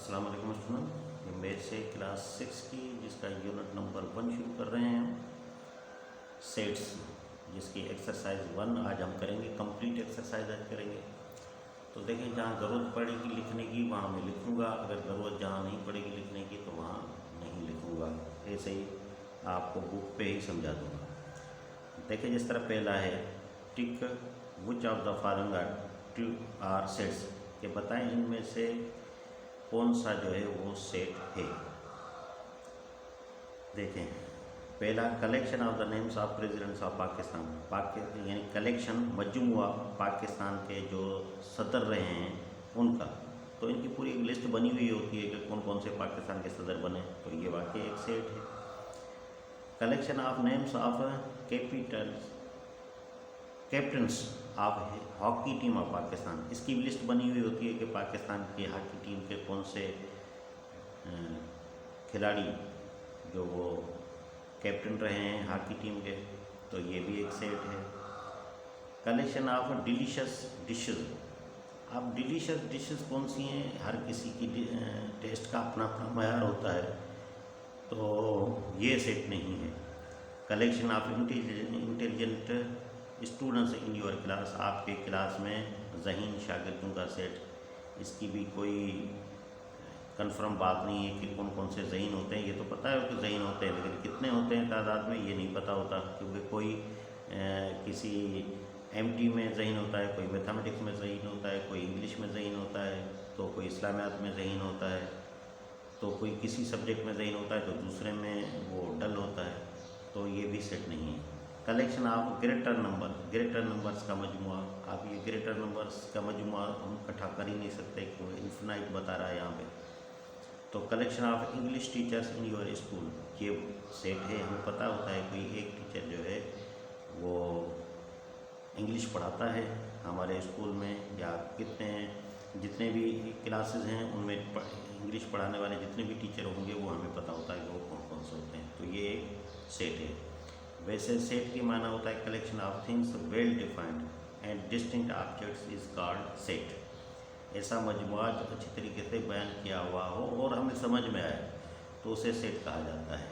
अस्सलाम वालेकुम स्टूडेंट, ये मेरे से क्लास 6 की जिसका यूनिट नंबर 1 शुरू कर रहे हैं हम सेट्स, जिसकी एक्सरसाइज 1 आज हम करेंगे। कंप्लीट एक्सरसाइज आज करेंगे। तो देखें, जहाँ ज़रूरत पड़ेगी लिखने की वहाँ मैं लिखूँगा, अगर ज़रूरत जहाँ नहीं पड़ेगी लिखने की तो वहाँ नहीं लिखूँगा। ऐसे ही आपको बुक पे ही समझा दूँगा। देखिए, जिस तरह पहला है tick which of the following are sets, कि बताएं इनमें से कौन सा जो है वो सेट है। देखें, पहला collection of the names of presidents of Pakistan, यानी कलेक्शन मजमुआ पाकिस्तान के जो सदर रहे हैं उनका। तो इनकी पूरी एक लिस्ट बनी हुई होती है कि कौन कौन से पाकिस्तान के सदर बने, तो ये वाकई एक सेट है। Collection of names of captains of hockey team of Pakistan, इसकी भी लिस्ट बनी हुई होती है कि पाकिस्तान की हॉकी टीम के कौन से खिलाड़ी जो वो कैप्टन रहे हैं हॉकी टीम के, तो ये भी एक सेट है। कलेक्शन ऑफ डिलीशियस डिशेस, अब डिलीशियस डिशेस कौन सी हैं, हर किसी की टेस्ट का अपना अपना मयार होता है, तो ये सेट नहीं है। Collection of intelligent students in your class, आपके क्लास में ज़हीन शागिर्दों का सेट, इसकी भी कोई कंफर्म बात नहीं है कि कौन कौन से ज़हीन होते हैं। ये तो पता है कि ज़हीन होते हैं, लेकिन कितने होते हैं तादाद में ये नहीं पता होता, क्योंकि कोई किसी एमटी में ज़हीन होता है, कोई मैथमेटिक्स में ज़हीन होता है, कोई इंग्लिश में ज़हीन होता है, तो कोई इस्लामियात में ज़हीन होता है, तो कोई किसी सब्जेक्ट में ज़हीन होता है तो दूसरे में वो डल होता है, तो ये भी सेट नहीं है। कलेक्शन ऑफ ग्रेटर नंबर्स का मजमुआ, आप ये ग्रेटर नंबर्स का मजमुआ हम इकट्ठा कर ही नहीं सकते क्योंकि इन्फिनाइट बता रहा है यहाँ पे। तो collection of English teachers in your school, ये सेट है। हमें पता होता है कोई एक टीचर जो है वो इंग्लिश पढ़ाता है हमारे स्कूल में, या जितने भी क्लासेस हैं उनमें इंग्लिश पढ़ाने वाले जितने भी टीचर होंगे वो हमें पता होता है कि वो कौन कौन से होते हैं, तो ये एक सेट है। वैसे सेट की माना होता है collection of things well defined and distinct objects is called set, ऐसा मजमुआ जो अच्छी तरीके से बयान किया हुआ हो और हमें समझ में आए तो उसे सेट कहा जाता है।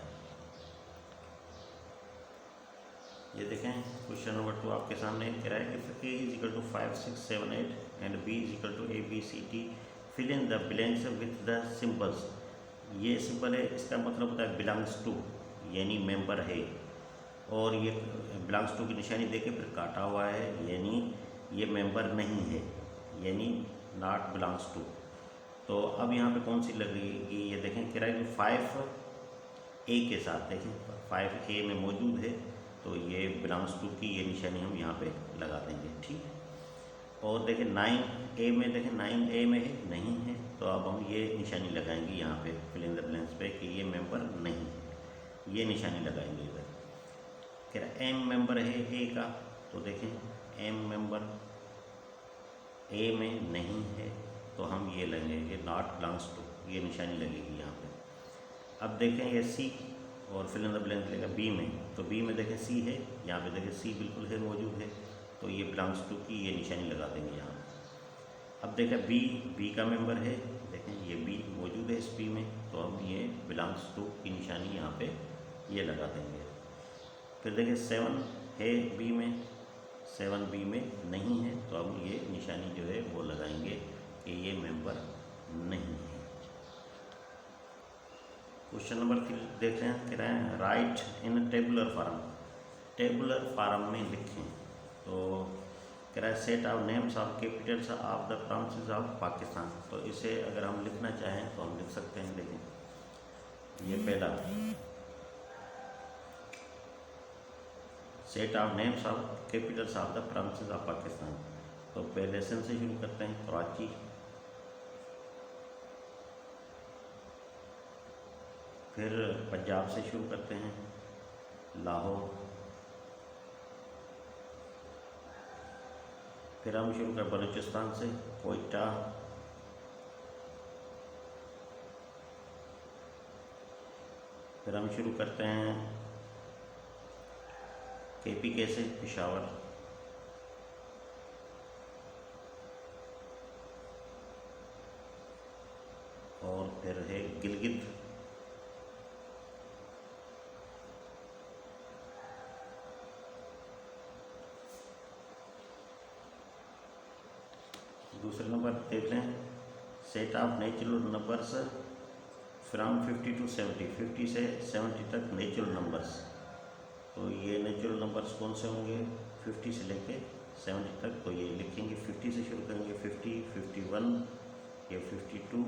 ये देखें, क्वेश्चन नंबर 2 आपके सामने कह रहा है कि A is equal to 5, 6, 7, 8 and B is equal to ABCD, fill in the blanks with the symbols. ये सिंबल है, इसका मतलब होता है बिलोंग्स टू, यानी मेंबर है, और ये बिलोंग्स टू की निशानी देके फिर काटा हुआ है, यानी ये मेंबर नहीं है, यानी नॉट बिलोंग्स टू। तो अब यहाँ पे कौन सी लगेगी, ये देखें, कह रहा है कि 5A के साथ, देखें 5A में मौजूद है, तो ये बिलोंग्स टू की ये निशानी हम यहाँ पे लगा देंगे, ठीक है। और देखें 9A में, देखें 9A में है, नहीं है, तो अब हम ये निशानी लगाएंगे यहाँ पे फिल इन द ब्लैंक्स पे कि ये मेंबर नहीं है, ये निशानी लगाएंगे इधर। कह रहा है M मेंबर है A का, तो देखें M मेंबर A में नहीं है, तो हम ये लगेंगे नॉट बिलोंग्स टू, ये निशानी लगेगी यहाँ पे। अब देखें ये C और फिल इन द ब्लैंक लेगा B में, तो B में देखें C है, यहाँ पे देखें C बिल्कुल है, मौजूद है, तो ये बिलोंग्स टू की ये निशानी लगा देंगे यहाँ। अब देखें B का मेंबर है, देखें ये B मौजूद है इस B में, तो हम ये बिलोंग्स टू की निशानी यहाँ पे ये लगा देंगे। फिर देखें 7 है B में, 7B में नहीं है, तो हम ये निशानी जो है वो लगाएंगे कि ये मेंबर नहीं है। क्वेश्चन नंबर 3 देखते हैं, कह रहे हैं राइट इन टेबुलर फॉर्म, टेबुलर फॉर्म में लिखें। तो कह रहा है set of names of Capitals of the provinces of Pakistan, तो इसे अगर हम लिखना चाहें तो हम लिख सकते हैं। देखें, ये पहला set of names of Capitals of the provinces of Pakistan, तो पहले से शुरू करते हैं, कराची, फिर पंजाब से शुरू करते हैं, लाहौर, फिर हम शुरू कर बलूचिस्तान से कोयटा, फिर हम शुरू करते हैं KPK से पेशावर, और फिर है गिलगित, दूसरे नंबर देख लें, set of natural numbers from 50 to 70, 50 से 70 तक नेचुरल नंबर्स। तो ये नेचुरल नंबर्स कौन से होंगे 50 से लेके 70 तक, तो ये लिखेंगे 50 से शुरू करेंगे, 50, 51, ये 52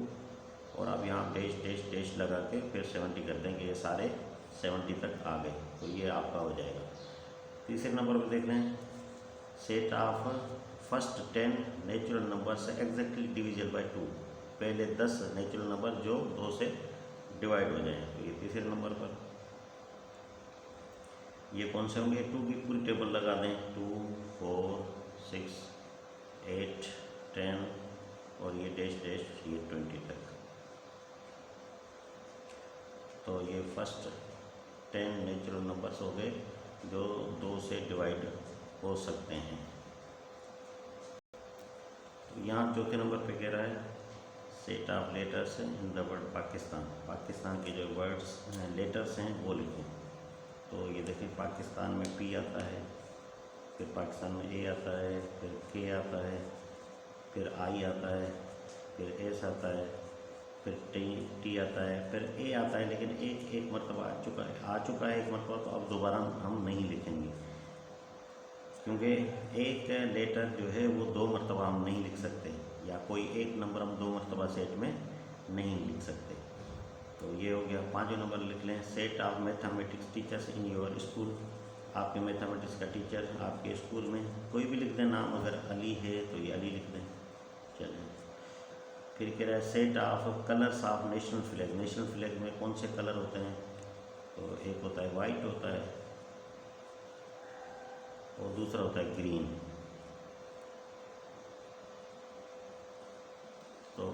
और अब यहाँ डैश डैश डैश लगा के फिर 70 कर देंगे, ये सारे 70 तक आ गए, तो ये आपका हो जाएगा। तीसरे नंबर पर देख लें, set of first 10 natural numbers exactly divisible by 2, पहले 10 नेचुरल नंबर जो 2 से डिवाइड हो जाएं, तो ये तीसरे नंबर पर। ये कौन से होंगे, 2 की पूरी टेबल लगा दें, 2, 4, 6, 8, 10 और ये डैश डैश ये 20 तक। तो ये फर्स्ट 10 नेचुरल नंबर्स हो गए जो 2 से डिवाइड हो सकते हैं। तो यहाँ चौथे नंबर पे कह रहा है set of letters in the word Pakistan, Pakistan के जो वर्ड्स लेटर्स हैं वो लिखें। तो ये देखें, पाकिस्तान में पी आता है, फिर पाकिस्तान में ए आता है, फिर के आता है, फिर आई आता है, फिर एस आता है, फिर टी आता है, फिर ए आता है, लेकिन एक मरतबा आ चुका है एक मरतबा, तो अब दोबारा हम नहीं लिखेंगे, क्योंकि एक लेटर जो है वो 2 मरतबा हम नहीं लिख सकते, या कोई एक नंबर हम 2 मरतबा सेट में नहीं लिख सकते। तो ये हो गया। 5वें नंबर लिख लें, set of mathematics teachers in your school, आपके मैथमेटिक्स का टीचर आपके स्कूल में, कोई भी लिख दें नाम, अगर अली है तो ये अली लिख दें। चलें, फिर कह रहा है set of colours of national flag, national flag में कौन से कलर होते हैं, तो एक होता है वाइट होता है और दूसरा होता है ग्रीन। तो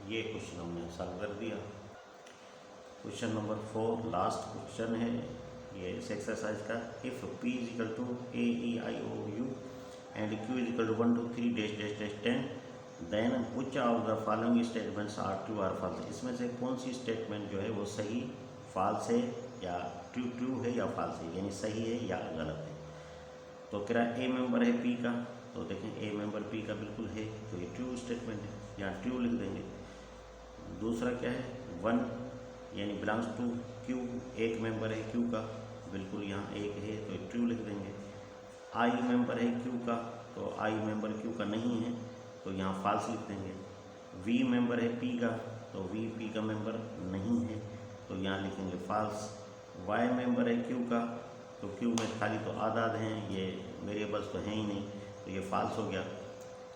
ये क्वेश्चन हमने सॉल्व कर दिया। क्वेश्चन नंबर 4 लास्ट क्वेश्चन है ये इस एक्सरसाइज का, if p is equal to a e i o u and q is equal to 1 2 3 dash dash dash 10, then which of the following statements are true are false, इसमें से कौन सी statement जो है वो सही फॉल्स है या ट्रू है या फॉल्स है, यानी सही है या गलत है। तो कह रहा है ए मेंबर है p का, तो देखें ए मेंबर p का बिल्कुल है, तो ये ट्रू स्टेटमेंट है, यहाँ ट्रू लिख देंगे। दूसरा क्या है 1 यानी बिलोंग्स टू q, एक मेंबर है q का, बिल्कुल यहाँ एक है तो ट्रू लिख देंगे। आई मेंबर है q का, तो आई मेंबर q का नहीं है तो यहाँ फॉल्स लिख देंगे। v मेंबर है p का, तो v p का मेंबर नहीं है तो यहाँ लिखेंगे फॉल्स। y मेंबर है q का, तो q में खाली तो आदाद हैं, ये वेरिएबल्स तो हैं ही नहीं, तो ये फॉल्स हो गया।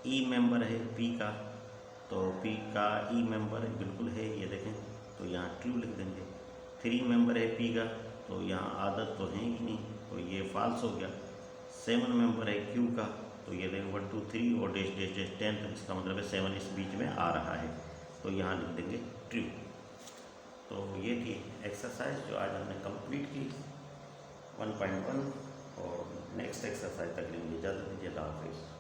e मेंबर है p का, तो p का e मेंबर बिल्कुल है, ये देखें, तो यहाँ ट्रू लिख देंगे। 3 मेंबर है p का, तो यहाँ आदत तो है ही नहीं, तो ये फॉल्स हो गया। 7 मेंबर है q का, तो ये देखें 1 2 3 और डैश डैश डैश 10 तक, इसका मतलब है 7 इस बीच में आ रहा है, तो यहाँ लिख देंगे ट्रू। तो ये थी एक्सरसाइज जो आज हमने कंप्लीट की 1.1, और नेक्स्ट एक्सरसाइज तक लेंगे। इजाज़त दीजिए, अल्लाह हाफिज़।